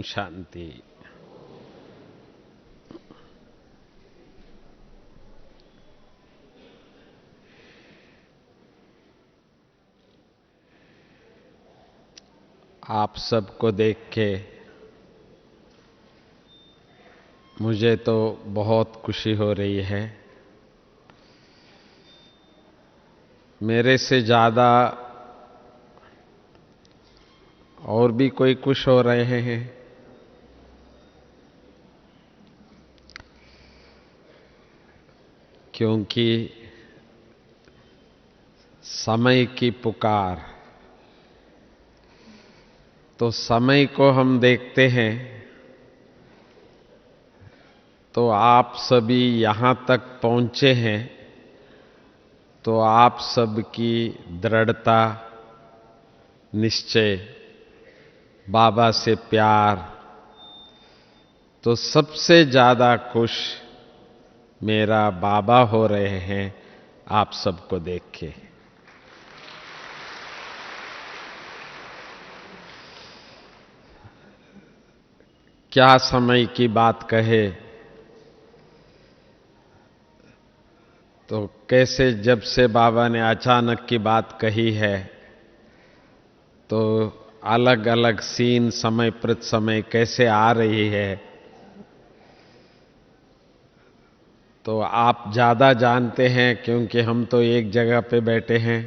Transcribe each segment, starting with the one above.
शांति। आप सबको देख के मुझे तो बहुत खुशी हो रही है। मेरे से ज्यादा और भी कोई खुश हो रहे हैं। क्योंकि समय की पुकार, तो समय को हम देखते हैं तो आप सभी यहां तक पहुंचे हैं, तो आप सबकी दृढ़ता, निश्चय, बाबा से प्यार, तो सबसे ज्यादा खुश मेरा बाबा हो रहे हैं आप सबको देख के। क्या समय की बात कहे तो कैसे जब से बाबा ने अचानक की बात कही है तो अलग अलग सीन समय प्रति समय कैसे आ रही है, तो आप ज्यादा जानते हैं क्योंकि हम तो एक जगह पे बैठे हैं।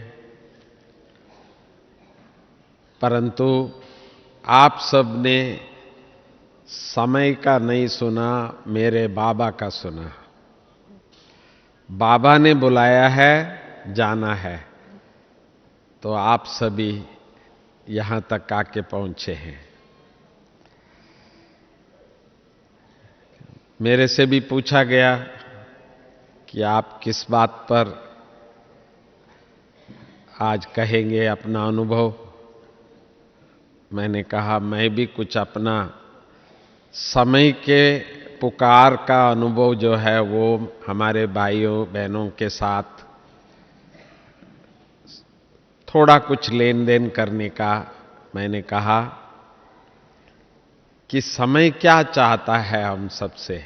परंतु आप सबने समय का नहीं सुना, मेरे बाबा का सुना। बाबा ने बुलाया है, जाना है, तो आप सभी यहां तक आके पहुंचे हैं। मेरे से भी पूछा गया कि आप किस बात पर आज कहेंगे अपना अनुभव। मैंने कहा मैं भी कुछ अपना समय के पुकार का अनुभव जो है वो हमारे भाइयों बहनों के साथ थोड़ा कुछ लेन देन करने का मैंने कहा कि समय क्या चाहता है हम सबसे।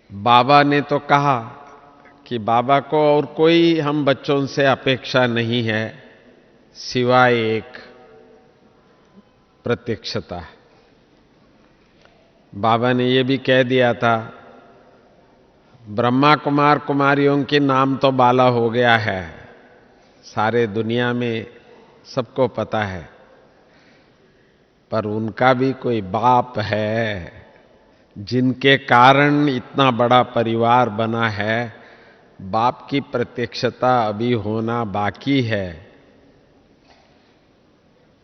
बाबा ने तो कहा कि बाबा को और कोई हम बच्चों से अपेक्षा नहीं है सिवाय एक प्रत्यक्षता। बाबा ने ये भी कह दिया था, ब्रह्मा कुमार कुमारियों के नाम तो बाला हो गया है, सारे दुनिया में सबको पता है, पर उनका भी कोई बाप है जिनके कारण इतना बड़ा परिवार बना है। बाप की प्रत्यक्षता अभी होना बाकी है,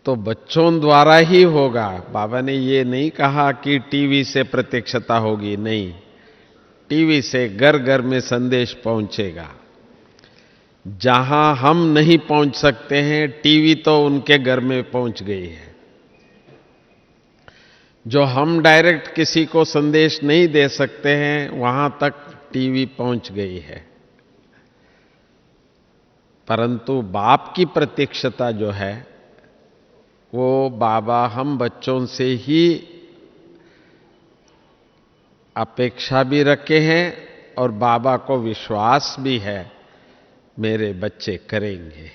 तो बच्चों द्वारा ही होगा। बाबा ने ये नहीं कहा कि टीवी से प्रत्यक्षता होगी, नहीं, टीवी से घर घर में संदेश पहुंचेगा। जहां हम नहीं पहुंच सकते हैं, टीवी तो उनके घर में पहुंच गई है। जो हम डायरेक्ट किसी को संदेश नहीं दे सकते हैं, वहां तक टीवी पहुंच गई है। परंतु बाप की प्रत्यक्षता जो है वो बाबा हम बच्चों से ही अपेक्षा भी रखे हैं और बाबा को विश्वास भी है मेरे बच्चे करेंगे।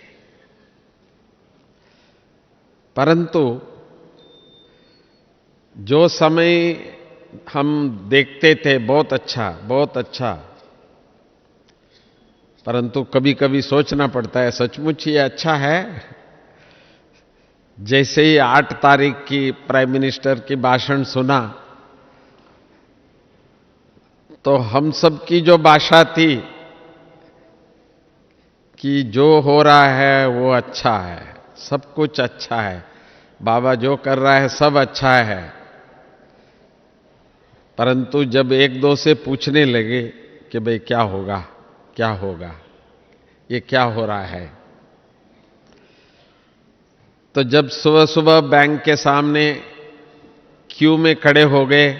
परंतु जो समय हम देखते थे बहुत अच्छा बहुत अच्छा, परंतु कभी कभी सोचना पड़ता है सचमुच ये अच्छा है। जैसे ही 8 तारीख की प्राइम मिनिस्टर की भाषण सुना तो हम सब की जो भाषा थी कि जो हो रहा है वो अच्छा है, सब कुछ अच्छा है, बाबा जो कर रहा है सब अच्छा है। परंतु जब एक दो से पूछने लगे कि भाई क्या होगा क्या होगा, ये क्या हो रहा है, तो जब सुबह सुबह बैंक के सामने क्यू में खड़े हो गए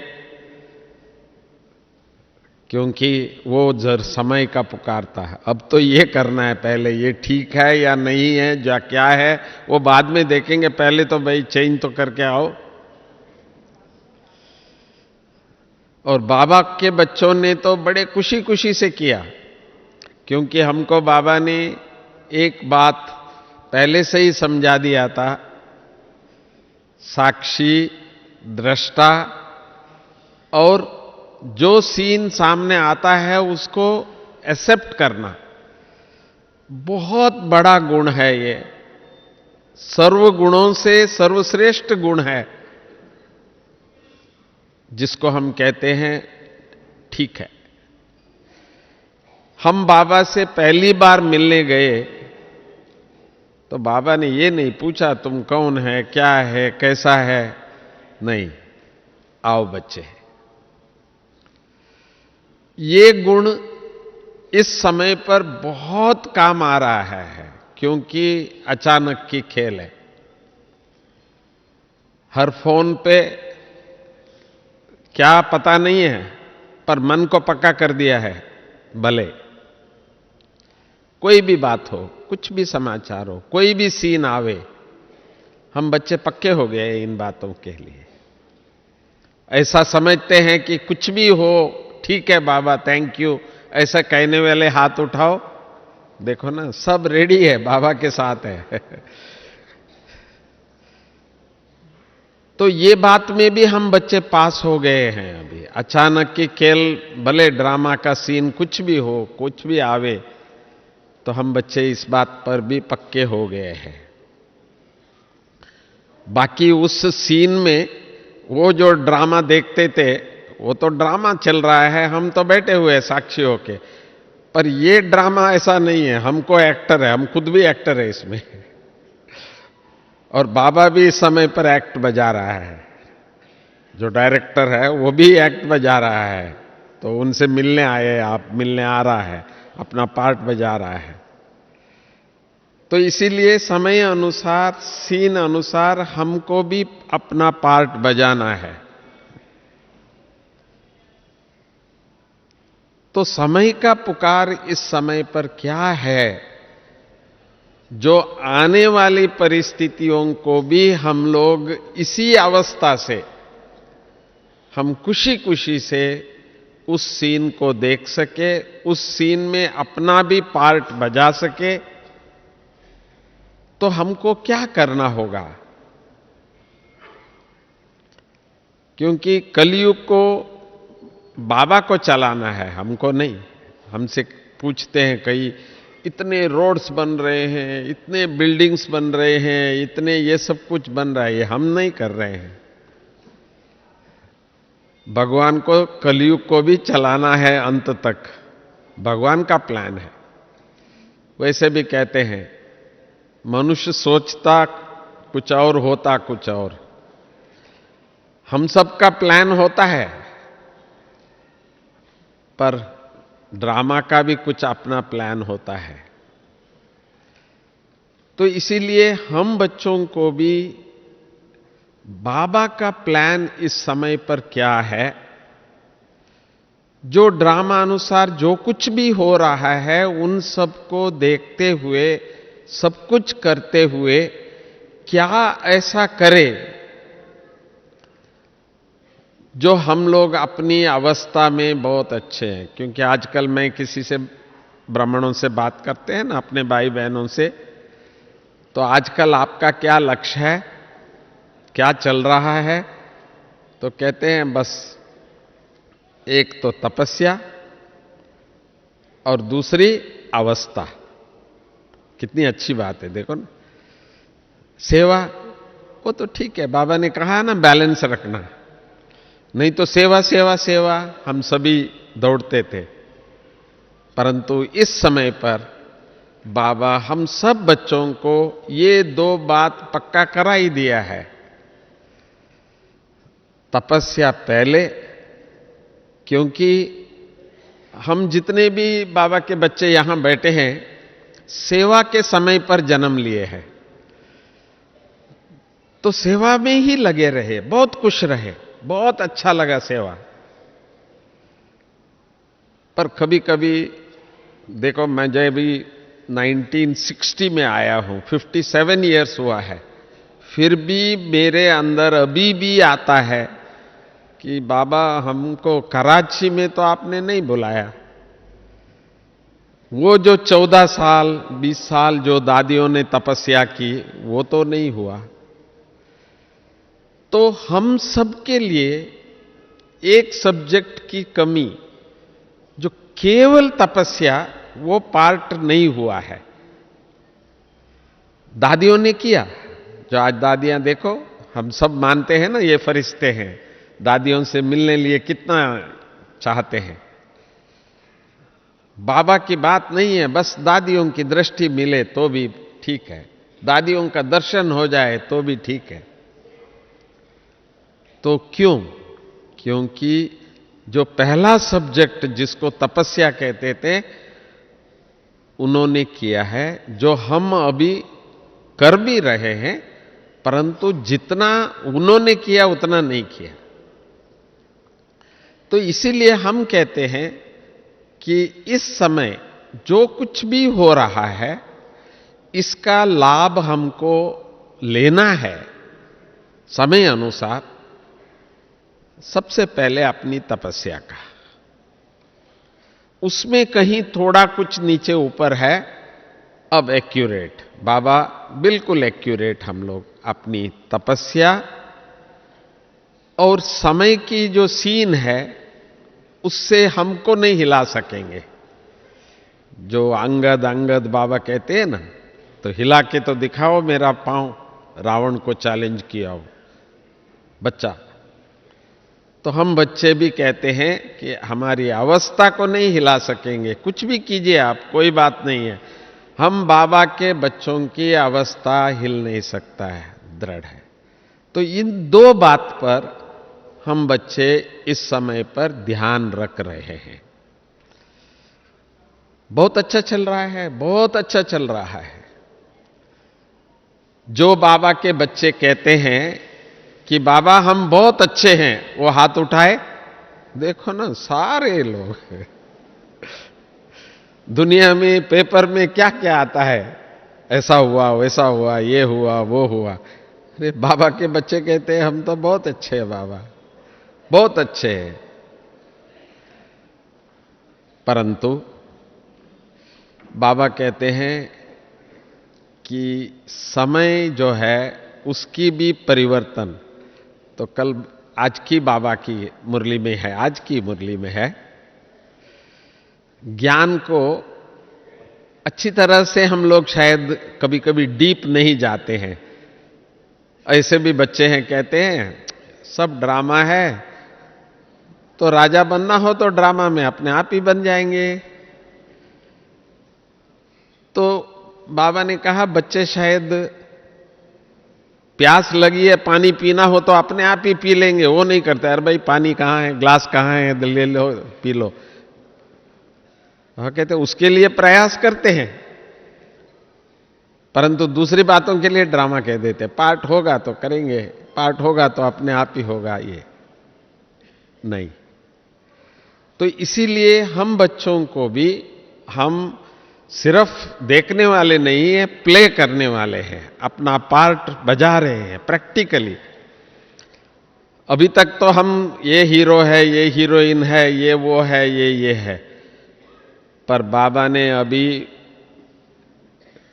क्योंकि वो जर समय का पुकारता है। अब तो ये करना है, पहले ये ठीक है या नहीं है, या क्या है वो बाद में देखेंगे, पहले तो भाई चेंज तो करके आओ। और बाबा के बच्चों ने तो बड़े खुशी खुशी से किया, क्योंकि हमको बाबा ने एक बात पहले से ही समझा दिया था, साक्षी, दृष्टा, और जो सीन सामने आता है उसको एक्सेप्ट करना बहुत बड़ा गुण है। ये सर्व गुणों से सर्वश्रेष्ठ गुण है, जिसको हम कहते हैं ठीक है। हम बाबा से पहली बार मिलने गए तो बाबा ने ये नहीं पूछा तुम कौन है, क्या है, कैसा है, नहीं, आओ बच्चे। ये गुण इस समय पर बहुत काम आ रहा है, क्योंकि अचानक की खेल है। हर फोन पे क्या पता नहीं है, पर मन को पक्का कर दिया है। भले कोई भी बात हो, कुछ भी समाचार हो, कोई भी सीन आवे, हम बच्चे पक्के हो गए इन बातों के लिए। ऐसा समझते हैं कि कुछ भी हो ठीक है बाबा, थैंक यू, ऐसा कहने वाले हाथ उठाओ, देखो ना सब रेडी है, बाबा के साथ है। तो ये बात में भी हम बच्चे पास हो गए हैं। अभी अचानक की खेल, भले ड्रामा का सीन कुछ भी हो, कुछ भी आवे, तो हम बच्चे इस बात पर भी पक्के हो गए हैं। बाकी उस सीन में वो जो ड्रामा देखते थे, वो तो ड्रामा चल रहा है, हम तो बैठे हुए हैं साक्षी होके। पर ये ड्रामा ऐसा नहीं है, हमको एक्टर है, हम खुद भी एक्टर है इसमें। और बाबा भी इस समय पर एक्ट बजा रहा है, जो डायरेक्टर है वो भी एक्ट बजा रहा है। तो उनसे मिलने आए आप, मिलने आ रहा है, अपना पार्ट बजा रहा है। तो इसीलिए समय अनुसार, सीन अनुसार हमको भी अपना पार्ट बजाना है। तो समय का पुकार इस समय पर क्या है, जो आने वाली परिस्थितियों को भी हम लोग इसी अवस्था से हम खुशी खुशी से उस सीन को देख सके, उस सीन में अपना भी पार्ट बजा सके। तो हमको क्या करना होगा, क्योंकि कलयुग को बाबा को चलाना है, हमको नहीं। हमसे पूछते हैं कई, इतने रोड्स बन रहे हैं, इतने बिल्डिंग्स बन रहे हैं, इतने ये सब कुछ बन रहा है, ये हम नहीं कर रहे हैं। भगवान को कलयुग को भी चलाना है अंत तक, भगवान का प्लान है। वैसे भी कहते हैं मनुष्य सोचता कुछ और, होता कुछ और। हम सब का प्लान होता है, पर ड्रामा का भी कुछ अपना प्लान होता है। तो इसीलिए हम बच्चों को भी बाबा का प्लान इस समय पर क्या है, जो ड्रामा अनुसार जो कुछ भी हो रहा है, उन सबको देखते हुए, सब कुछ करते हुए, क्या ऐसा करे जो हम लोग अपनी अवस्था में बहुत अच्छे हैं। क्योंकि आजकल मैं किसी से, ब्राह्मणों से बात करते हैं ना, अपने भाई बहनों से, तो आजकल आपका क्या लक्ष्य है, क्या चल रहा है, तो कहते हैं बस एक तो तपस्या और दूसरी अवस्था। कितनी अच्छी बात है, देखो ना। सेवा वो तो ठीक है, बाबा ने कहा ना बैलेंस रखना, नहीं तो सेवा सेवा सेवा हम सभी दौड़ते थे। परंतु इस समय पर बाबा हम सब बच्चों को ये दो बात पक्का करा ही दिया है। तपस्या पहले, क्योंकि हम जितने भी बाबा के बच्चे यहां बैठे हैं, सेवा के समय पर जन्म लिए हैं। तो सेवा में ही लगे रहे, बहुत खुश रहे, बहुत अच्छा लगा सेवा। पर कभी कभी देखो, मैं जब भी 1960 में आया हूं, 57 इयर्स हुआ है, फिर भी मेरे अंदर अभी भी आता है कि बाबा हमको कराची में तो आपने नहीं बुलाया। वो जो 14 साल 20 साल जो दादियों ने तपस्या की, वो तो नहीं हुआ। तो हम सबके लिए एक सब्जेक्ट की कमी, जो केवल तपस्या, वो पार्ट नहीं हुआ है। दादियों ने किया, जो आज दादियां देखो, हम सब मानते हैं ना ये फरिश्ते हैं, दादियों से मिलने लिए कितना चाहते हैं। बाबा की बात नहीं है, बस दादियों की दृष्टि मिले तो भी ठीक है, दादियों का दर्शन हो जाए तो भी ठीक है। तो क्यों? क्योंकि जो पहला सब्जेक्ट जिसको तपस्या कहते थे, उन्होंने किया है, जो हम अभी कर भी रहे हैं, परंतु जितना उन्होंने किया उतना नहीं किया। तो इसीलिए हम कहते हैं कि इस समय जो कुछ भी हो रहा है, इसका लाभ हमको लेना है समय अनुसार। सबसे पहले अपनी तपस्या का, उसमें कहीं थोड़ा कुछ नीचे ऊपर है, अब एक्यूरेट, बाबा बिल्कुल एक्यूरेट हम लोग अपनी तपस्या और समय की जो सीन है, उससे हमको नहीं हिला सकेंगे। जो अंगद अंगद बाबा कहते हैं ना, तो हिला के तो दिखाओ मेरा पांव, रावण को चैलेंज किया हो बच्चा। तो हम बच्चे भी कहते हैं कि हमारी अवस्था को नहीं हिला सकेंगे, कुछ भी कीजिए आप, कोई बात नहीं है, हम बाबा के बच्चों की अवस्था हिल नहीं सकता है, दृढ़ है। तो इन दो बात पर हम बच्चे इस समय पर ध्यान रख रहे हैं। बहुत अच्छा चल रहा है, बहुत अच्छा चल रहा है। जो बाबा के बच्चे कहते हैं कि बाबा हम बहुत अच्छे हैं, वो हाथ उठाए, देखो ना सारे लोग। दुनिया में पेपर में क्या क्या आता है, ऐसा हुआ वैसा हुआ, ये हुआ वो हुआ। अरे बाबा के बच्चे कहते हैं हम तो बहुत अच्छे हैं बाबा, बहुत अच्छे हैं। परंतु बाबा कहते हैं कि समय जो है उसकी भी परिवर्तन, तो कल आज की बाबा की मुरली में है, आज की मुरली में है, ज्ञान को अच्छी तरह से हम लोग शायद कभी कभी डीप नहीं जाते हैं। ऐसे भी बच्चे हैं कहते हैं सब ड्रामा है, तो राजा बनना हो तो ड्रामा में अपने आप ही बन जाएंगे। तो बाबा ने कहा बच्चे शायद प्यास लगी है, पानी पीना हो तो अपने आप ही पी लेंगे, वो नहीं करते, अरे भाई पानी कहां है, ग्लास कहां है, ले लो पी लो। कहते उसके लिए प्रयास करते हैं, परंतु दूसरी बातों के लिए ड्रामा कह देते, पाठ होगा तो करेंगे, पाठ होगा तो अपने आप ही होगा, ये नहीं। तो इसीलिए हम बच्चों को भी, हम सिर्फ देखने वाले नहीं है, प्ले करने वाले हैं, अपना पार्ट बजा रहे हैं प्रैक्टिकली। अभी तक तो हम ये हीरो है, ये हीरोइन है, ये वो है, ये है, पर बाबा ने अभी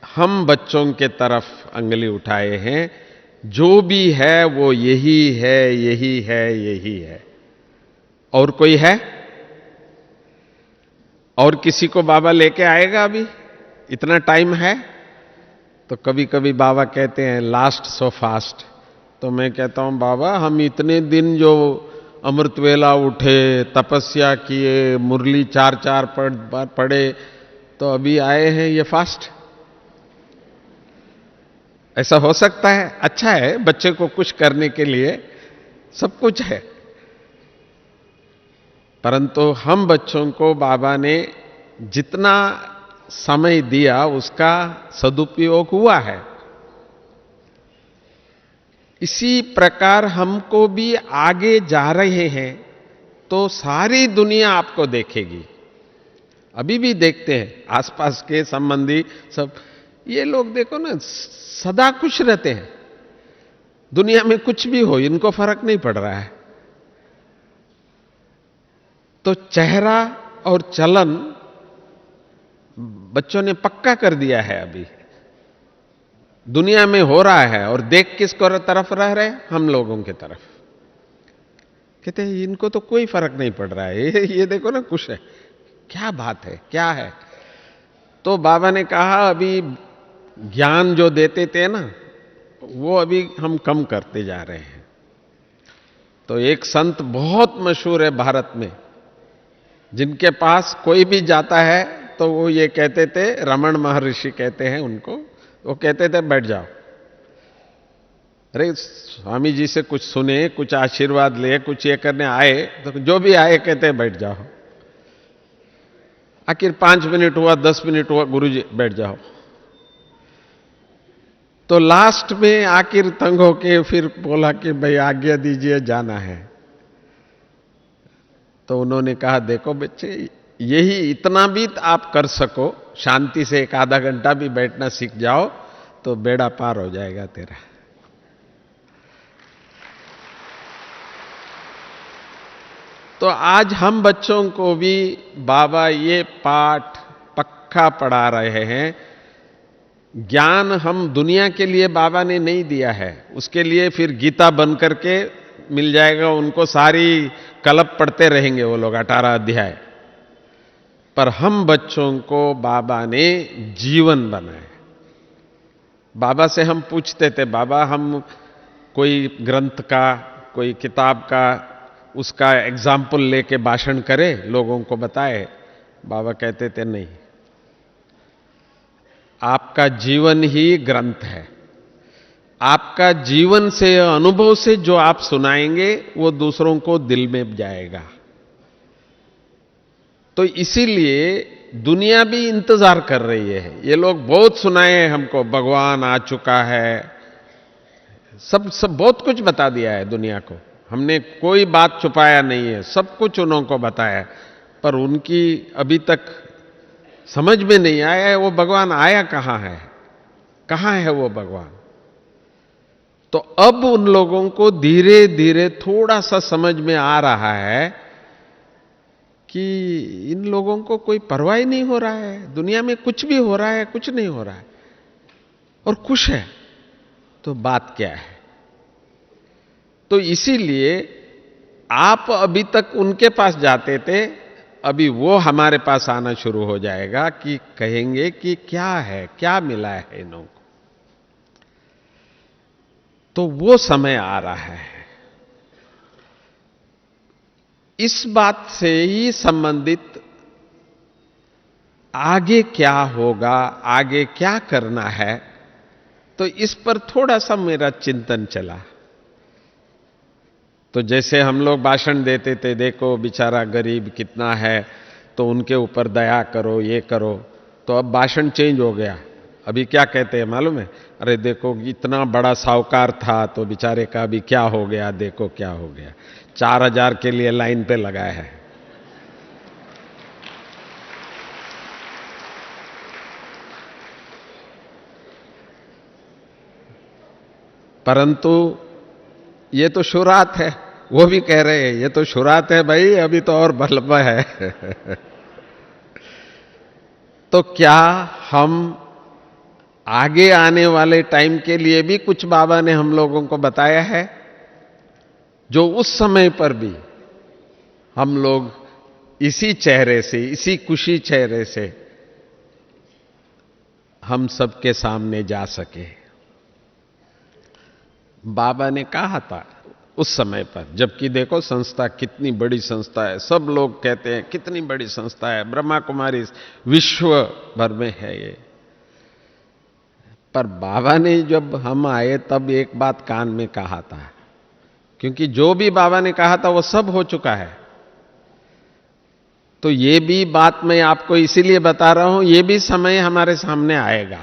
हम बच्चों के तरफ अंगली उठाए हैं, जो भी है वो यही है, यही है, यही है। और कोई है? और किसी को बाबा लेके आएगा? अभी इतना टाइम है? तो कभी कभी बाबा कहते हैं लास्ट सो फास्ट, तो मैं कहता हूं बाबा हम इतने दिन जो अमृत वेला उठे, तपस्या किए, मुरली 4-4 पढ़े, तो अभी आए हैं ये फास्ट? ऐसा हो सकता है? अच्छा है, बच्चे को कुछ करने के लिए सब कुछ है, परंतु हम बच्चों को बाबा ने जितना समय दिया उसका सदुपयोग हुआ है। इसी प्रकार हमको भी आगे जा रहे हैं तो सारी दुनिया आपको देखेगी, अभी भी देखते हैं आसपास के संबंधी सब, ये लोग देखो ना सदा खुश रहते हैं, दुनिया में कुछ भी हो इनको फर्क नहीं पड़ रहा है। तो चेहरा और चलन बच्चों ने पक्का कर दिया है, अभी दुनिया में हो रहा है और देख किसको तरफ रह रहे, हम लोगों की तरफ। कहते हैं इनको तो कोई फर्क नहीं पड़ रहा है, ये देखो ना खुश है, क्या बात है, क्या है। तो बाबा ने कहा अभी ज्ञान जो देते थे ना वो अभी हम कम करते जा रहे हैं। तो एक संत बहुत मशहूर है भारत में, जिनके पास कोई भी जाता है तो वो ये कहते थे, रमण महर्षि कहते हैं उनको, वो कहते थे बैठ जाओ, अरे स्वामी जी से कुछ सुने, कुछ आशीर्वाद ले, कुछ ये करने आए, तो जो भी आए कहते हैं बैठ जाओ। आखिर 5 मिनट हुआ, 10 मिनट हुआ, गुरुजी बैठ जाओ। तो लास्ट में आखिर तंग होके फिर बोला कि भाई आज्ञा दीजिए, जाना है। तो उन्होंने कहा देखो बच्चे, यही इतना भी आप कर सको, शांति से 1 आधा घंटा भी बैठना सीख जाओ तो बेड़ा पार हो जाएगा तेरा। तो आज हम बच्चों को भी बाबा ये पाठ पक्का पढ़ा रहे हैं। ज्ञान हम दुनिया के लिए बाबा ने नहीं दिया है, उसके लिए फिर गीता बन करके मिल जाएगा उनको, सारी कलप पढ़ते रहेंगे वो लोग 18 अध्याय। पर हम बच्चों को बाबा ने जीवन बनाया। बाबा से हम पूछते थे, बाबा हम कोई ग्रंथ का, कोई किताब का, उसका एग्जाम्पल लेके भाषण करें, लोगों को बताए। बाबा कहते थे नहीं, आपका जीवन ही ग्रंथ है। आपका जीवन से, अनुभव से जो आप सुनाएंगे वो दूसरों को दिल में जाएगा। तो इसीलिए दुनिया भी इंतजार कर रही है। ये लोग बहुत सुनाए हैं हमको, भगवान आ चुका है, सब बहुत कुछ बता दिया है दुनिया को, हमने कोई बात छुपाया नहीं है, सब कुछ उन्होंने बताया। पर उनकी अभी तक समझ में नहीं आया है वो भगवान आया कहां है वो भगवान। तो अब उन लोगों को धीरे धीरे थोड़ा सा समझ में आ रहा है कि इन लोगों को कोई परवाह ही नहीं हो रहा है, दुनिया में कुछ भी हो रहा है, कुछ नहीं हो रहा है और खुश है, तो बात क्या है। तो इसीलिए आप अभी तक उनके पास जाते थे, अभी वो हमारे पास आना शुरू हो जाएगा कि कहेंगे कि क्या है, क्या मिला है इन्हों को। तो वो समय आ रहा है। इस बात से ही संबंधित आगे क्या होगा, आगे क्या करना है, तो इस पर थोड़ा सा मेरा चिंतन चला। तो जैसे हम लोग भाषण देते थे, देखो बेचारा गरीब कितना है, तो उनके ऊपर दया करो, ये करो। तो अब भाषण चेंज हो गया। अभी क्या कहते हैं मालूम है, अरे देखो इतना बड़ा साहूकार था तो बेचारे का भी क्या हो गया, देखो क्या हो गया, 4000 के लिए लाइन पे लगाया है। परंतु ये तो शुरुआत है, वो भी कह रहे हैं ये तो शुरुआत है भाई, अभी तो और बलबा है। तो क्या हम आगे आने वाले टाइम के लिए भी कुछ बाबा ने हम लोगों को बताया है, जो उस समय पर भी हम लोग इसी चेहरे से, इसी खुशी चेहरे से हम सबके सामने जा सके। बाबा ने कहा था उस समय पर, जबकि देखो संस्था कितनी बड़ी संस्था है, सब लोग कहते हैं कितनी बड़ी संस्था है, ब्रह्मा कुमारी विश्व भर में है ये। पर बाबा ने जब हम आए तब एक बात कान में कहा था, क्योंकि जो भी बाबा ने कहा था वो सब हो चुका है। तो ये भी बात मैं आपको इसीलिए बता रहा हूं, ये भी समय हमारे सामने आएगा।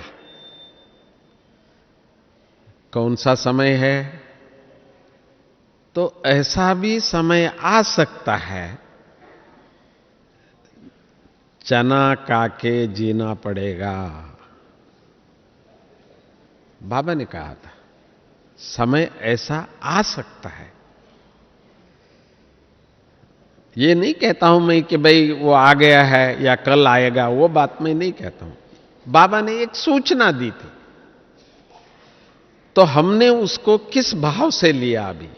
कौन सा समय है? तो ऐसा भी समय आ सकता है चना काके जीना पड़ेगा। बाबा ने कहा था समय ऐसा आ सकता है। ये नहीं कहता हूं मैं कि भाई वो आ गया है या कल आएगा, वो बात मैं नहीं कहता हूं। बाबा ने एक सूचना दी थी, तो हमने उसको किस भाव से लिया। अभी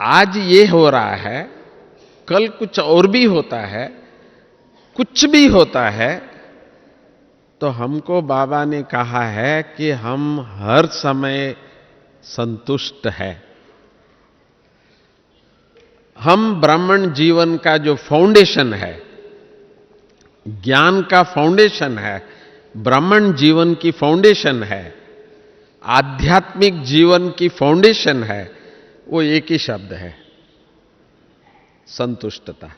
आज ये हो रहा है, कल कुछ और भी होता है, कुछ भी होता है, तो हमको बाबा ने कहा है कि हम हर समय संतुष्ट है। हम ब्राह्मण जीवन का जो फाउंडेशन है, ज्ञान का फाउंडेशन है, ब्राह्मण जीवन की फाउंडेशन है, आध्यात्मिक जीवन की फाउंडेशन है, वो एक ही शब्द है, संतुष्टता।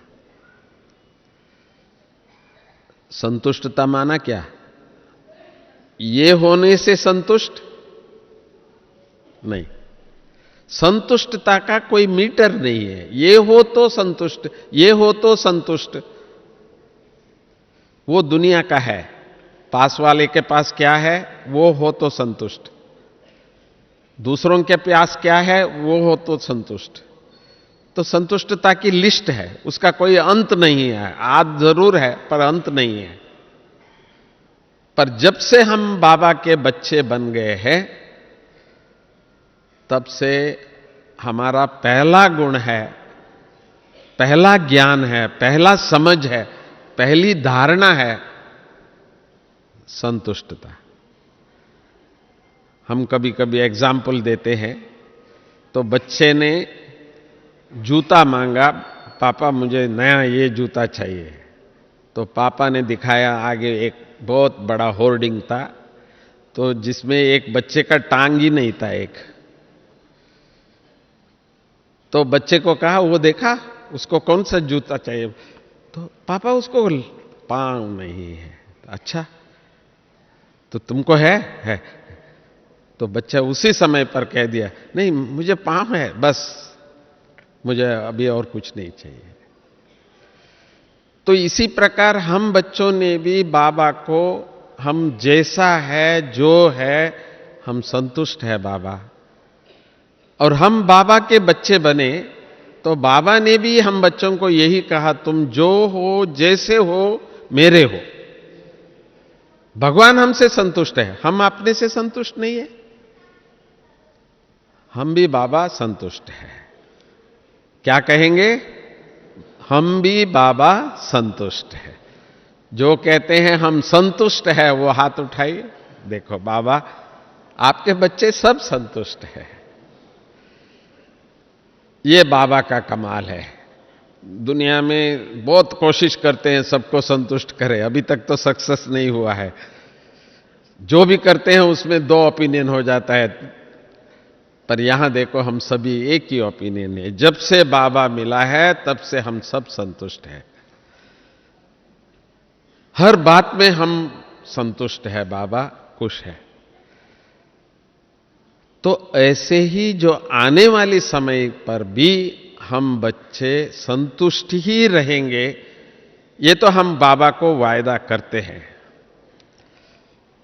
संतुष्टता माना क्या? ये होने से संतुष्ट नहीं। संतुष्टता का कोई मीटर नहीं है। ये हो तो संतुष्ट, ये हो तो संतुष्ट। वो दुनिया का है। पास वाले के पास क्या है, वो हो तो संतुष्ट। दूसरों के पास क्या है, वो हो तो संतुष्ट। तो संतुष्टता की लिस्ट है, उसका कोई अंत नहीं है। आद जरूर है पर अंत नहीं है। पर जब से हम बाबा के बच्चे बन गए हैं, तब से हमारा पहला गुण है, पहला ज्ञान है, पहला समझ है, पहली धारणा है संतुष्टता। हम कभी कभी एग्जाम्पल देते हैं, तो बच्चे ने जूता मांगा, पापा मुझे नया ये जूता चाहिए। तो पापा ने दिखाया, आगे एक बहुत बड़ा होर्डिंग था, तो जिसमें एक बच्चे का टांग ही नहीं था एक। तो बच्चे को कहा, वो देखा, उसको कौन सा जूता चाहिए? तो पापा उसको पांव नहीं है। अच्छा, तो तुमको है? तो बच्चा उसी समय पर कह दिया, नहीं मुझे पांव है, बस मुझे अभी और कुछ नहीं चाहिए। तो इसी प्रकार हम बच्चों ने भी बाबा को, हम जैसा है जो है, हम संतुष्ट है बाबा। और हम बाबा के बच्चे बने, तो बाबा ने भी हम बच्चों को यही कहा, तुम जो हो, जैसे हो, मेरे हो। भगवान हमसे संतुष्ट है, हम अपने से संतुष्ट नहीं है। हम भी बाबा संतुष्ट है। क्या कहेंगे? हम भी बाबा संतुष्ट है। जो कहते हैं हम संतुष्ट है, वो हाथ उठाइए। देखो बाबा, आपके बच्चे सब संतुष्ट है। ये बाबा का कमाल है। दुनिया में बहुत कोशिश करते हैं सबको संतुष्ट करें, अभी तक तो सक्सेस नहीं हुआ है। जो भी करते हैं उसमें दो ओपिनियन हो जाता है। पर यहां देखो, हम सभी एक ही ओपिनियन है। जब से बाबा मिला है, तब से हम सब संतुष्ट हैं। हर बात में हम संतुष्ट है, बाबा खुश है। तो ऐसे ही जो आने वाले समय पर भी हम बच्चे संतुष्ट ही रहेंगे, ये तो हम बाबा को वायदा करते हैं।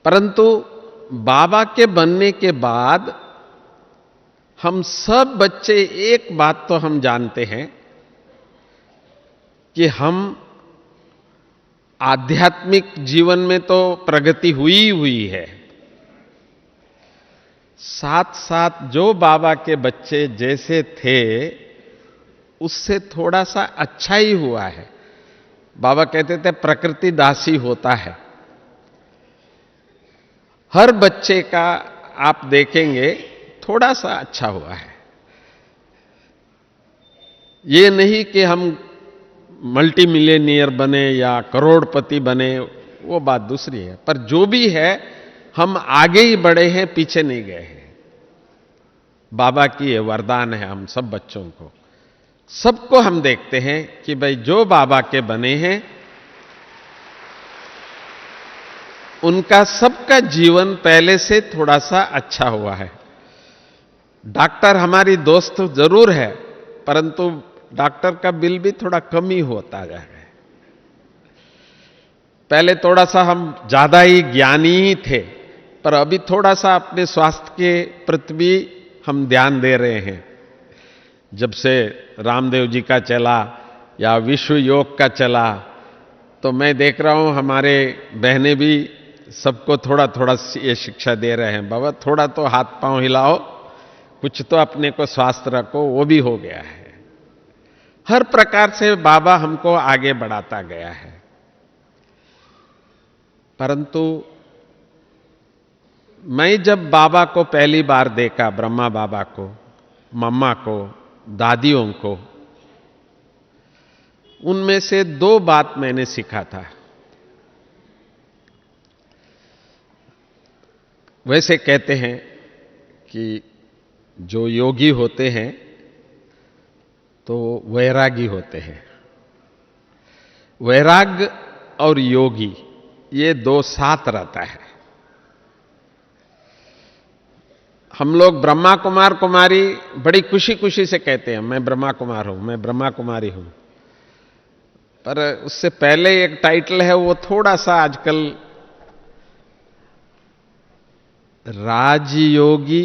परंतु बाबा के बनने के बाद हम सब बच्चे एक बात तो हम जानते हैं कि हम आध्यात्मिक जीवन में तो प्रगति हुई है, साथ साथ जो बाबा के बच्चे जैसे थे उससे थोड़ा सा अच्छा ही हुआ है। बाबा कहते थे प्रकृति दासी होता है। हर बच्चे का आप देखेंगे थोड़ा सा अच्छा हुआ है। ये नहीं कि हम मल्टी मिलियनियर बने या करोड़पति बने, वो बात दूसरी है। पर जो भी है, हम आगे ही बढ़े हैं, पीछे नहीं गए हैं। बाबा की ये वरदान है हम सब बच्चों को। सबको हम देखते हैं कि भाई जो बाबा के बने हैं, उनका सबका जीवन पहले से थोड़ा सा अच्छा हुआ है। डॉक्टर हमारी दोस्त जरूर है, परंतु डॉक्टर का बिल भी थोड़ा कम ही होता जा रहा है। पहले थोड़ा सा हम ज्यादा ही ज्ञानी ही थे, पर अभी थोड़ा सा अपने स्वास्थ्य के प्रति भी हम ध्यान दे रहे हैं। जब से रामदेव जी का चला या विश्व योग का चला, तो मैं देख रहा हूं हमारे बहनें भी सबको थोड़ा थोड़ा ये शिक्षा दे रहे हैं, बाबा थोड़ा तो हाथ पांव हिलाओ, कुछ तो अपने को स्वस्थ रखो। वो भी हो गया है। हर प्रकार से बाबा हमको आगे बढ़ाता गया है। परंतु मैं जब बाबा को पहली बार देखा, ब्रह्मा बाबा को, मम्मा को, दादियों को, उनमें से दो बात मैंने सीखा था। वैसे कहते हैं कि जो योगी होते हैं तो वैरागी होते हैं। वैराग्य और योगी ये दो साथ रहता है। हम लोग ब्रह्मा कुमार कुमारी बड़ी खुशी खुशी से कहते हैं, मैं ब्रह्मा कुमार हूं, मैं ब्रह्मा कुमारी हूं। पर उससे पहले एक टाइटल है, वो थोड़ा सा आजकल राजयोगी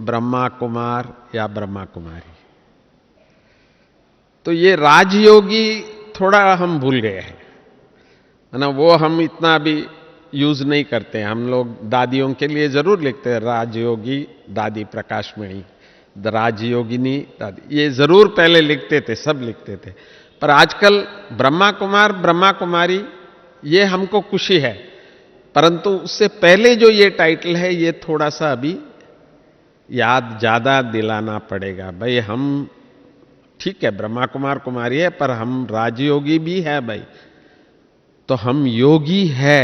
ब्रह्मा कुमार या ब्रह्मा कुमारी, तो ये राजयोगी थोड़ा हम भूल गए हैं, है ना। वो हम इतना भी यूज नहीं करते हैं। हम लोग दादियों के लिए जरूर लिखते हैं, राजयोगी दादी प्रकाशमणि, राजयोगिनी दादी, ये जरूर पहले लिखते थे, सब लिखते थे। पर आजकल ब्रह्मा कुमार ब्रह्मा कुमारी ये हमको खुशी है, परंतु उससे पहले जो ये टाइटल है ये थोड़ा सा अभी याद ज्यादा दिलाना पड़ेगा। भाई हम ठीक है ब्रह्मा कुमार कुमारी है, पर हम राजयोगी भी है भाई, तो हम योगी है,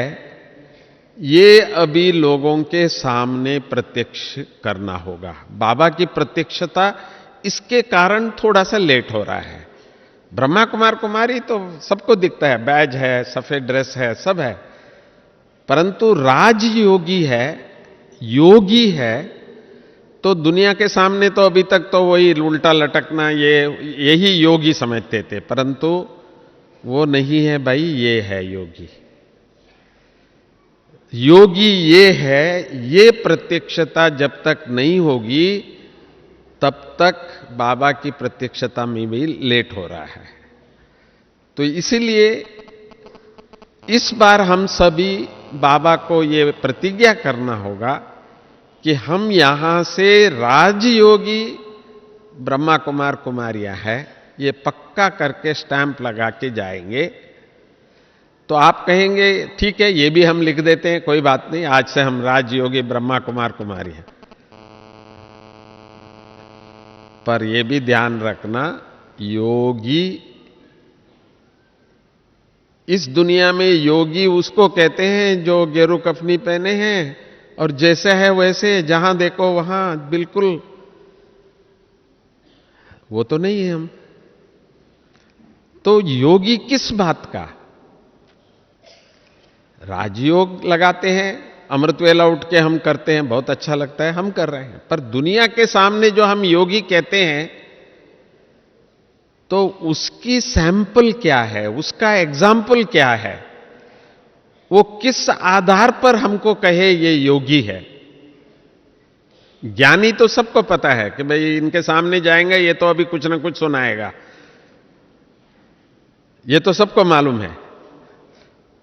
ये अभी लोगों के सामने प्रत्यक्ष करना होगा। बाबा की प्रत्यक्षता इसके कारण थोड़ा सा लेट हो रहा है। ब्रह्मा कुमार कुमारी तो सबको दिखता है, बैज है, सफेद ड्रेस है, सब है, परंतु राजयोगी है, योगी है, तो दुनिया के सामने तो अभी तक तो वही उल्टा लटकना यही योगी समझते थे, परंतु वो नहीं है भाई, ये है योगी। योगी ये है, ये प्रत्यक्षता जब तक नहीं होगी तब तक बाबा की प्रत्यक्षता में भी लेट हो रहा है। तो इसीलिए इस बार हम सभी बाबा को ये प्रतिज्ञा करना होगा कि हम यहां से राजयोगी ब्रह्मा कुमार कुमारियां है, ये पक्का करके स्टैंप लगा के जाएंगे। तो आप कहेंगे ठीक है, ये भी हम लिख देते हैं, कोई बात नहीं, आज से हम राजयोगी ब्रह्मा कुमार कुमारी हैं। पर यह भी ध्यान रखना, योगी इस दुनिया में योगी उसको कहते हैं जो गेरू कफनी पहने हैं और जैसे है वैसे जहां देखो वहां बिल्कुल, वो तो नहीं है हम। तो योगी किस बात का? राजयोग लगाते हैं, अमृत वेला उठ के हम करते हैं, बहुत अच्छा लगता है, हम कर रहे हैं, पर दुनिया के सामने जो हम योगी कहते हैं तो उसकी सैंपल क्या है, उसका एग्जाम्पल क्या है, वो किस आधार पर हमको कहे ये योगी है। ज्ञानी तो सबको पता है कि भाई इनके सामने जाएंगे ये तो अभी कुछ ना कुछ सुनाएगा, ये तो सबको मालूम है,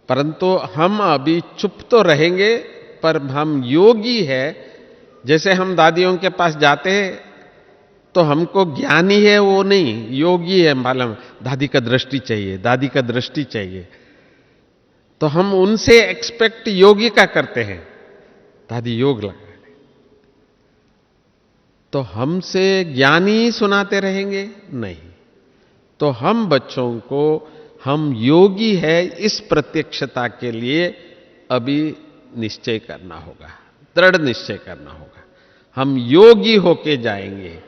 परंतु हम अभी चुप तो रहेंगे, पर हम योगी है। जैसे हम दादियों के पास जाते हैं तो हमको ज्ञानी है वो नहीं, योगी है, मालूम दादी का दृष्टि चाहिए, दादी का दृष्टि चाहिए, तो हम उनसे एक्सपेक्ट योगी का करते हैं, दादी योग लगा, तो हमसे ज्ञानी सुनाते रहेंगे नहीं। तो हम बच्चों को हम योगी है इस प्रत्यक्षता के लिए अभी निश्चय करना होगा, दृढ़ निश्चय करना होगा। हम योगी होके जाएंगे,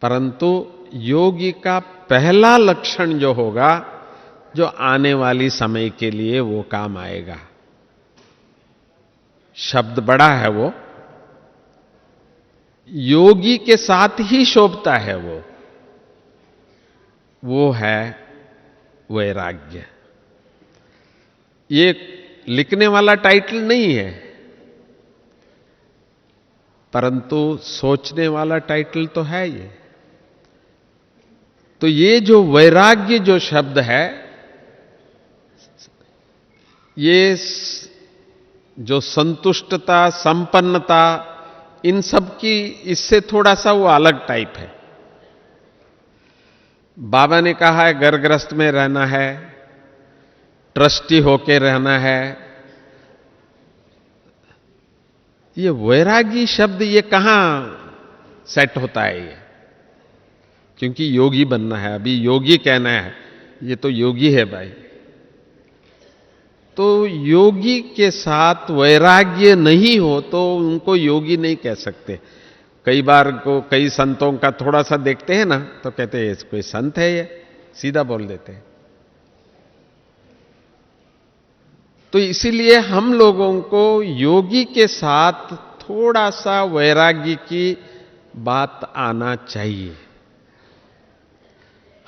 परंतु योगी का पहला लक्षण जो होगा, जो आने वाली समय के लिए वो काम आएगा, शब्द बड़ा है, योगी के साथ ही शोभता है, वो है वैराग्य। ये लिखने वाला टाइटल नहीं है, परंतु सोचने वाला टाइटल तो है ये। तो ये जो वैराग्य जो शब्द है, ये जो संतुष्टता, संपन्नता, इन सब की इससे थोड़ा सा वो अलग टाइप है। बाबा ने कहा है घर गृहस्थ में रहना है, ट्रस्टी होके रहना है। ये वैरागी शब्द ये कहां सेट होता है ये? क्योंकि योगी बनना है, अभी योगी कहना है, ये तो योगी है भाई। तो योगी के साथ वैराग्य नहीं हो तो उनको योगी नहीं कह सकते। कई बार को कई संतों का थोड़ा सा देखते हैं ना तो कहते हैं कोई संत है ये, सीधा बोल देते हैं। तो इसीलिए हम लोगों को योगी के साथ थोड़ा सा वैराग्य की बात आना चाहिए।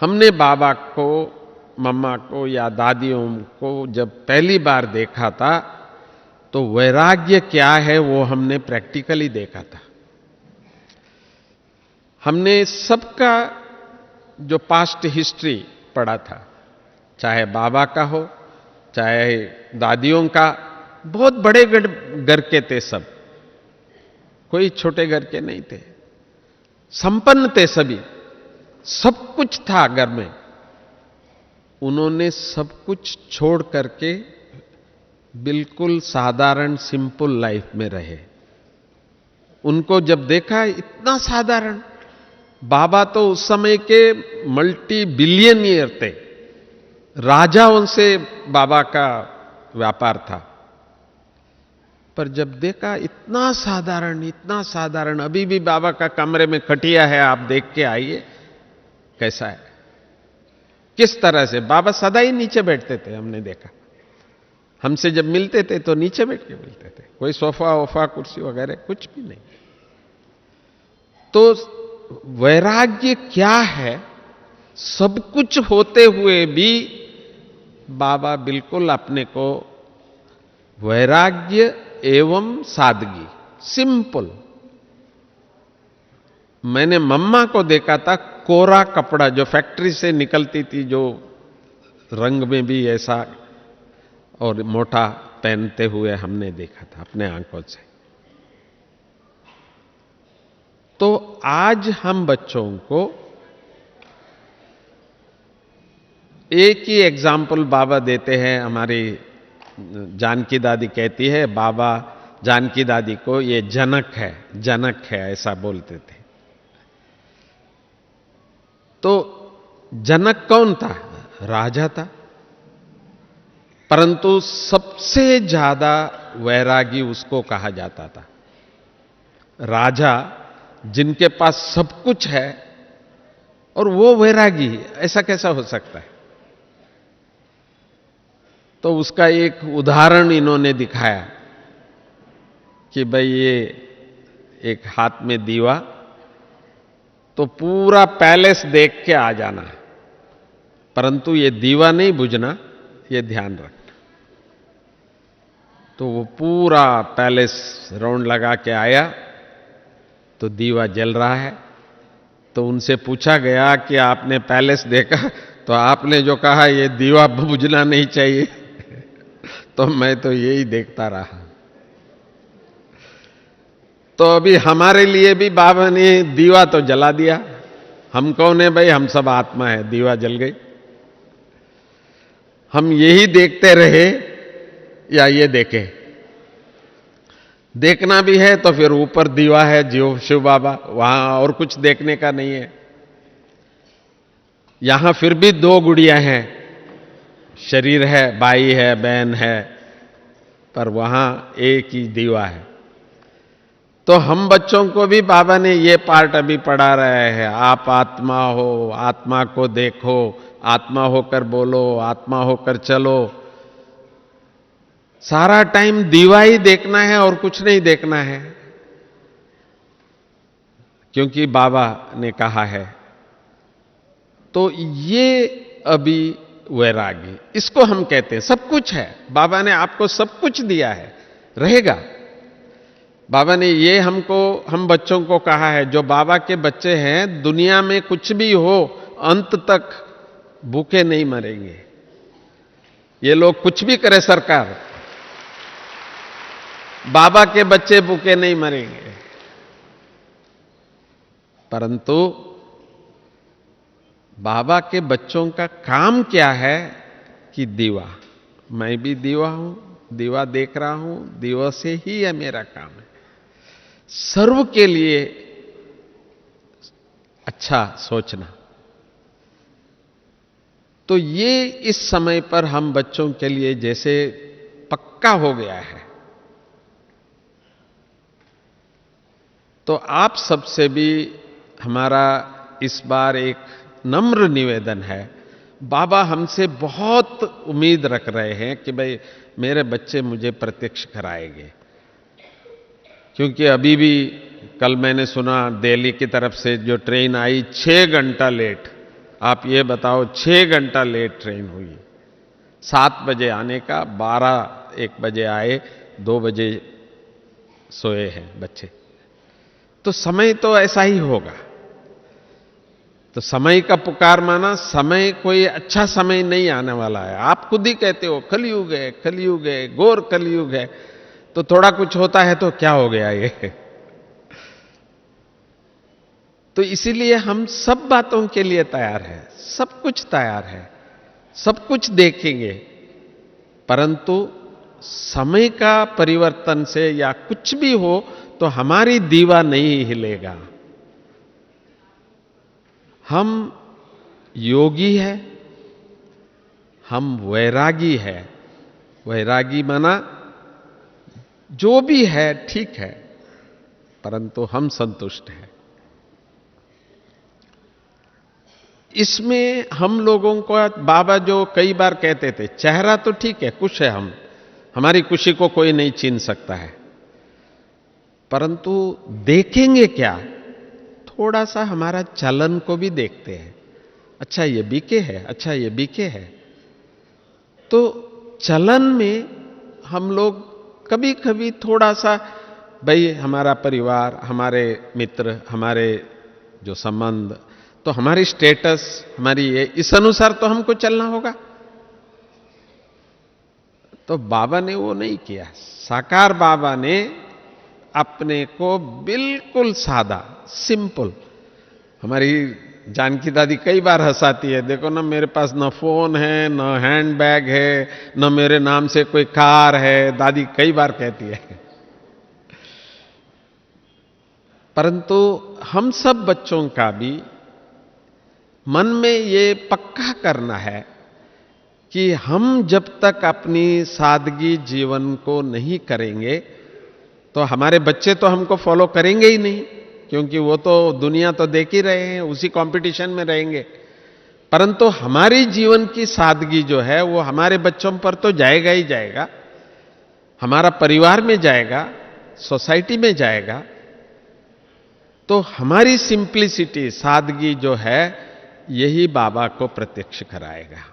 हमने बाबा को, मम्मा को या दादियों को जब पहली बार देखा था तो वैराग्य क्या है वो हमने प्रैक्टिकली देखा था। हमने सबका जो पास्ट हिस्ट्री पढ़ा था, चाहे बाबा का हो चाहे दादियों का, बहुत बड़े घर के थे सब, कोई छोटे घर के नहीं थे, संपन्न थे सभी, सब कुछ था घर में। उन्होंने सब कुछ छोड़ करके बिल्कुल साधारण सिंपल लाइफ में रहे। उनको जब देखा इतना साधारण, बाबा तो उस समय के मल्टी बिलियनियर थे, राजाओं से बाबा का व्यापार था। पर जब देखा इतना साधारण, अभी भी बाबा का कमरे में खटिया है, आप देख के आइए कैसा है, किस तरह से बाबा सदा ही नीचे बैठते थे। हमने देखा, हमसे जब मिलते थे तो नीचे बैठ के मिलते थे, कोई सोफा वोफा कुर्सी वगैरह कुछ भी नहीं। तो वैराग्य क्या है? सब कुछ होते हुए भी बाबा बिल्कुल अपने को वैराग्य एवं सादगी, सिंपल। मैंने मम्मा को देखा था, कोरा कपड़ा जो फैक्ट्री से निकलती थी, जो रंग में भी ऐसा और मोटा पहनते हुए हमने देखा था अपने आंखों से। तो आज हम बच्चों को एक ही एग्जाम्पल बाबा देते हैं। हमारी जानकी दादी कहती है, बाबा जानकी दादी को ये जनक है ऐसा बोलते थे। तो जनक कौन था? राजा था, परंतु सबसे ज्यादा वैरागी उसको कहा जाता था। राजा जिनके पास सब कुछ है और वो वैरागी, ऐसा कैसा हो सकता है? तो उसका एक उदाहरण इन्होंने दिखाया कि भाई ये एक हाथ में दीवा, तो पूरा पैलेस देख के आ जाना, परंतु ये दीवा नहीं बुझना, ये ध्यान रखना। तो वो पूरा पैलेस राउंड लगा के आया तो दीवा जल रहा है। तो उनसे पूछा गया कि आपने पैलेस देखा? तो आपने जो कहा ये दीवा बुझना नहीं चाहिए तो मैं तो यही देखता रहा। तो अभी हमारे लिए भी बाबा ने दीवा तो जला दिया। हम कौन है भाई? हम सब आत्मा है, दीवा जल गई। हम यही देखते रहे या ये देखें? देखना भी है तो फिर ऊपर दीवा है, जीव शिव बाबा, वहां और कुछ देखने का नहीं है। यहां फिर भी दो गुड़ियां हैं, शरीर है, भाई है, बहन है, पर वहां एक ही दीवा है। तो हम बच्चों को भी बाबा ने ये पार्ट अभी पढ़ा रहे हैं, आप आत्मा हो, आत्मा को देखो, आत्मा होकर बोलो, आत्मा होकर चलो। सारा टाइम दीवा ही देखना है और कुछ नहीं देखना है, क्योंकि बाबा ने कहा है। तो ये अभी वैरागी, इसको हम कहते हैं। सब कुछ है, बाबा ने आपको सब कुछ दिया है, रहेगा। बाबा ने ये हम बच्चों को कहा है, जो बाबा के बच्चे हैं, दुनिया में कुछ भी हो अंत तक भूखे नहीं मरेंगे। ये लोग कुछ भी करे सरकार, बाबा के बच्चे भूखे नहीं मरेंगे। परंतु बाबा के बच्चों का काम क्या है कि दीवा, मैं भी दीवा हूं, दीवा देख रहा हूं, दीवा से ही है मेरा काम है। सर्व के लिए अच्छा सोचना। तो ये इस समय पर हम बच्चों के लिए जैसे पक्का हो गया है। तो आप सबसे भी हमारा इस बार एक नम्र निवेदन है। बाबा हमसे बहुत उम्मीद रख रहे हैं कि भाई मेरे बच्चे मुझे प्रत्यक्ष कराएंगे, क्योंकि अभी भी कल मैंने सुना दिल्ली की तरफ से जो ट्रेन आई 6 घंटा लेट। आप ये बताओ, 6 घंटा लेट ट्रेन हुई। 7 बजे आने का, 12-1 बजे आए, 2 बजे सोए हैं बच्चे। तो समय तो ऐसा ही होगा। तो समय का पुकार माना, समय कोई अच्छा समय नहीं आने वाला है। आप खुद ही कहते हो कलयुग है, कलयुग है, घोर कलयुग है। तो थोड़ा कुछ होता है तो क्या हो गया ये। तो इसीलिए हम सब बातों के लिए तैयार है, सब कुछ तैयार है, सब कुछ देखेंगे। परंतु समय का परिवर्तन से या कुछ भी हो तो हमारी दीवा नहीं हिलेगा। हम योगी है, हम वैरागी है। वैरागी माना जो भी है ठीक है, परंतु हम संतुष्ट हैं। इसमें हम लोगों को बाबा जो कई बार कहते थे, चेहरा तो ठीक है, खुश है हम, हमारी खुशी को कोई नहीं छीन सकता है, परंतु देखेंगे क्या, थोड़ा सा हमारा चलन को भी देखते हैं। अच्छा ये बीके है, अच्छा ये बीके है। तो चलन में हम लोग कभी कभी थोड़ा सा, भाई हमारा परिवार, हमारे मित्र, हमारे जो संबंध, तो हमारी स्टेटस, हमारी ये, इस अनुसार तो हमको चलना होगा। तो बाबा ने वो नहीं किया। साकार बाबा ने अपने को बिल्कुल सादा, सिंपल। हमारी जानकी दादी कई बार हंसाती है, देखो ना मेरे पास न फोन है, न हैंडबैग है, न मेरे नाम से कोई कार है, दादी कई बार कहती है। परंतु हम सब बच्चों का भी मन में ये पक्का करना है कि हम जब तक अपनी सादगी जीवन को नहीं करेंगे तो हमारे बच्चे तो हमको फॉलो करेंगे ही नहीं, क्योंकि वो तो दुनिया तो देख ही रहे हैं, उसी कंपटीशन में रहेंगे। परंतु हमारी जीवन की सादगी जो है वो हमारे बच्चों पर तो जाएगा ही जाएगा, हमारा परिवार में जाएगा, सोसाइटी में जाएगा। तो हमारी सिंप्लिसिटी, सादगी जो है, यही बाबा को प्रत्यक्ष कराएगा।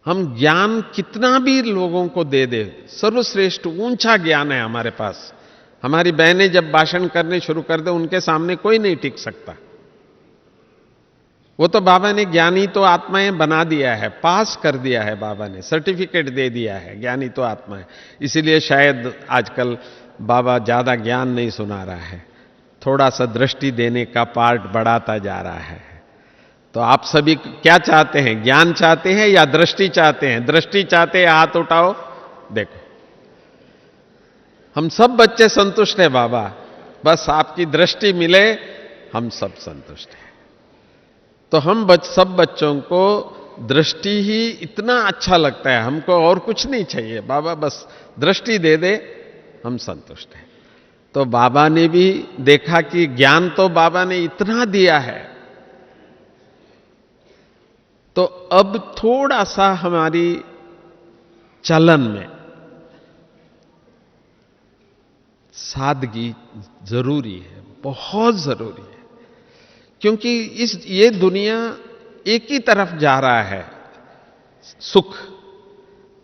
हम ज्ञान कितना भी लोगों को दे दे, सर्वश्रेष्ठ ऊंचा ज्ञान है हमारे पास। हमारी बहनें जब भाषण करने शुरू कर दे, उनके सामने कोई नहीं टिक सकता। वो तो बाबा ने ज्ञानी तो आत्माएं बना दिया है, पास कर दिया है, बाबा ने सर्टिफिकेट दे दिया है, ज्ञानी तो आत्मा है। इसीलिए शायद आजकल बाबा ज्यादा ज्ञान नहीं सुना रहा है, थोड़ा सा दृष्टि देने का पार्ट बढ़ाता जा रहा है। तो आप सभी क्या चाहते हैं, ज्ञान चाहते हैं या दृष्टि चाहते हैं? दृष्टि चाहते हैं, हाथ उठाओ, देखो। हम सब बच्चे संतुष्ट हैं बाबा, बस आपकी दृष्टि मिले, हम सब संतुष्ट हैं। तो हम सब बच्चों को दृष्टि ही इतना अच्छा लगता है, हमको और कुछ नहीं चाहिए, बाबा बस दृष्टि दे दे, हम संतुष्ट हैं। तो बाबा ने भी देखा कि ज्ञान तो बाबा ने इतना दिया है, तो अब थोड़ा सा हमारी चलन में सादगी जरूरी है, बहुत जरूरी है। क्योंकि ये दुनिया एक ही तरफ जा रहा है, सुख,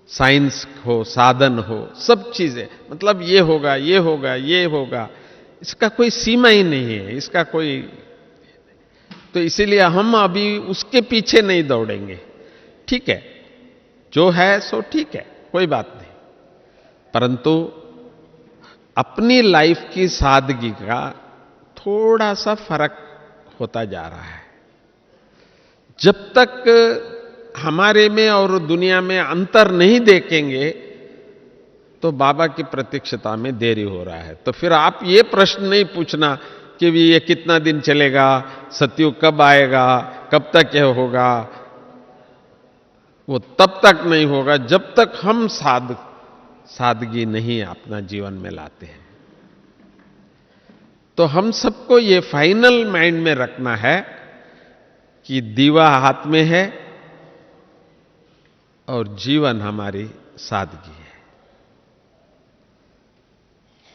साइंस हो, साधन हो, सब चीजें, मतलब ये होगा, ये होगा, ये होगा, इसका कोई सीमा ही नहीं है, इसका कोई। तो इसीलिए हम अभी उसके पीछे नहीं दौड़ेंगे। ठीक है, जो है सो ठीक है, कोई बात नहीं, परंतु अपनी लाइफ की सादगी का थोड़ा सा फर्क होता जा रहा है। जब तक हमारे में और दुनिया में अंतर नहीं देखेंगे तो बाबा की प्रतीक्षता में देरी हो रहा है। तो फिर आप ये प्रश्न नहीं पूछना कि भी ये कितना दिन चलेगा, सतयुग कब आएगा, कब तक यह होगा। वो तब तक नहीं होगा जब तक हम सादगी नहीं अपना जीवन में लाते हैं। तो हम सबको ये फाइनल माइंड में रखना है कि दीवा हाथ में है और जीवन हमारी सादगी है।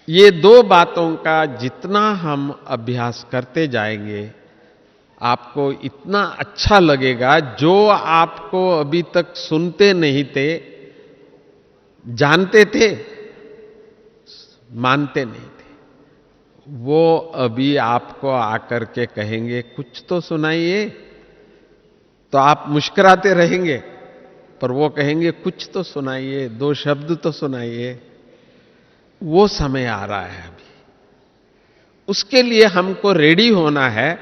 ये दो बातों का जितना हम अभ्यास करते जाएंगे, आपको इतना अच्छा लगेगा। जो आपको अभी तक सुनते नहीं थे, जानते थे, मानते नहीं थे, वो अभी आपको आकर के कहेंगे कुछ तो सुनाइए। तो आप मुस्कुराते रहेंगे, पर वो कहेंगे कुछ तो सुनाइए, दो शब्द तो सुनाइए। वो समय आ रहा है अभी, उसके लिए हमको रेडी होना है।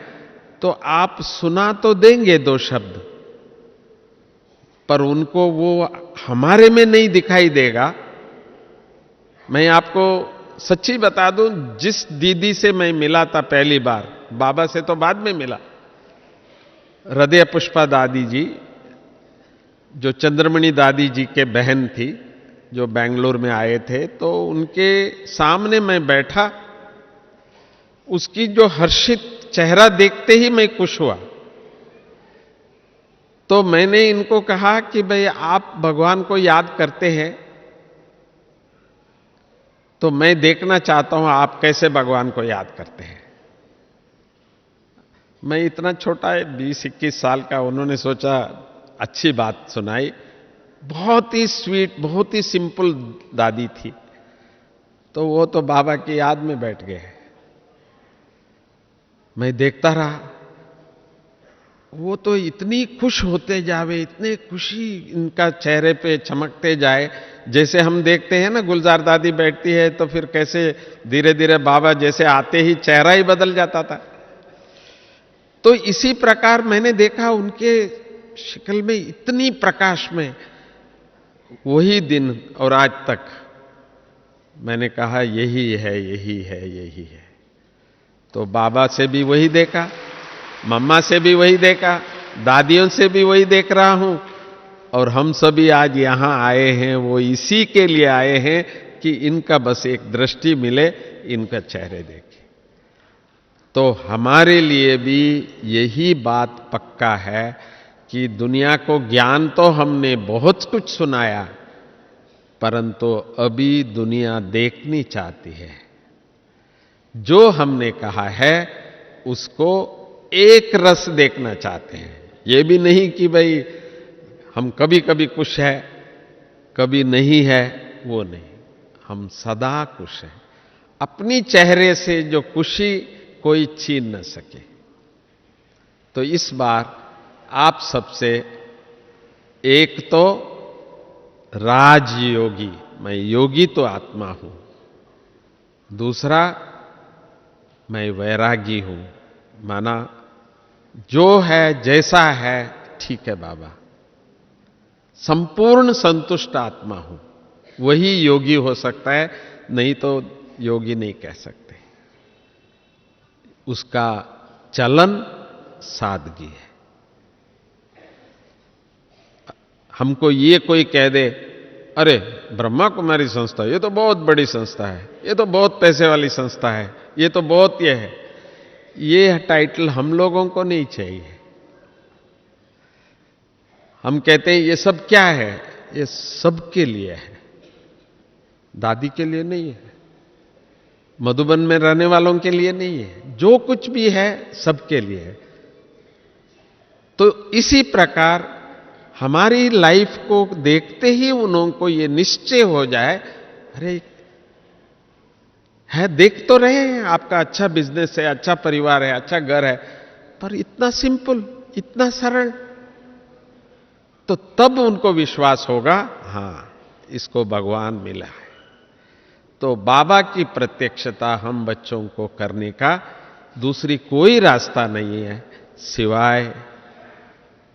तो आप सुना तो देंगे दो शब्द, पर उनको वो हमारे में नहीं दिखाई देगा। मैं आपको सच्ची बता दूं, जिस दीदी से मैं मिला था पहली बार, बाबा से तो बाद में मिला, हृदय पुष्पा दादी जी, जो चंद्रमणि दादी जी के बहन थी, जो बेंगलोर में आए थे, तो उनके सामने मैं बैठा। उसकी जो हर्षित चेहरा देखते ही मैं खुश हुआ। तो मैंने इनको कहा कि भाई आप भगवान को याद करते हैं, तो मैं देखना चाहता हूं आप कैसे भगवान को याद करते हैं। मैं इतना छोटा है, 20-21 साल का, उन्होंने सोचा अच्छी बात सुनाई। बहुत ही स्वीट, बहुत ही सिंपल दादी थी। तो वो तो बाबा की याद में बैठ गए। मैं देखता रहा, वो तो इतनी खुश होते जावे, इतने खुशी इनका चेहरे पे चमकते जाए। जैसे हम देखते हैं ना, गुलजार दादी बैठती है तो फिर कैसे धीरे धीरे बाबा जैसे आते ही चेहरा ही बदल जाता था। तो इसी प्रकार मैंने देखा उनके शक्ल में इतनी प्रकाश में। वही दिन और आज तक मैंने कहा यही है, यही है, यही है। तो बाबा से भी वही देखा, मम्मा से भी वही देखा, दादियों से भी वही देख रहा हूं। और हम सभी आज यहां आए हैं, वो इसी के लिए आए हैं कि इनका बस एक दृष्टि मिले, इनका चेहरे देखे। तो हमारे लिए भी यही बात पक्का है कि दुनिया को ज्ञान तो हमने बहुत कुछ सुनाया, परंतु अभी दुनिया देखनी चाहती है। जो हमने कहा है उसको एक रस देखना चाहते हैं। ये भी नहीं कि भाई हम कभी कभी खुश है, कभी नहीं है, वो नहीं। हम सदा खुश हैं। अपनी चेहरे से जो खुशी कोई छीन न सके। तो इस बार आप सबसे, एक तो राजयोगी, मैं योगी तो आत्मा हूं। दूसरा, मैं वैरागी हूं, माना जो है जैसा है ठीक है बाबा। संपूर्ण संतुष्ट आत्मा हूं, वही योगी हो सकता है, नहीं तो योगी नहीं कह सकते। उसका चलन सादगी है। हमको ये कोई कह दे, अरे ब्रह्मा कुमारी संस्था, ये तो बहुत बड़ी संस्था है, ये तो बहुत पैसे वाली संस्था है, ये तो बहुत ये है, ये टाइटल हम लोगों को नहीं चाहिए। हम कहते हैं ये सब क्या है, ये सबके लिए है, दादी के लिए नहीं है, मधुबन में रहने वालों के लिए नहीं है, जो कुछ भी है सबके लिए है। तो इसी प्रकार हमारी लाइफ को देखते ही उनको ये निश्चय हो जाए, अरे है, देख तो रहे हैं आपका अच्छा बिजनेस है, अच्छा परिवार है, अच्छा घर है, पर इतना सिंपल, इतना सरल, तो तब उनको विश्वास होगा, हां इसको भगवान मिला है। तो बाबा की प्रत्यक्षता हम बच्चों को करने का दूसरी कोई रास्ता नहीं है सिवाय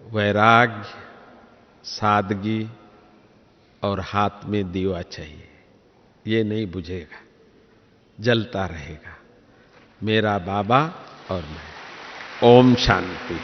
वैराग्य, सादगी और हाथ में दीवा चाहिए। ये नहीं बुझेगा, जलता रहेगा, मेरा बाबा और मैं। ओम शांति।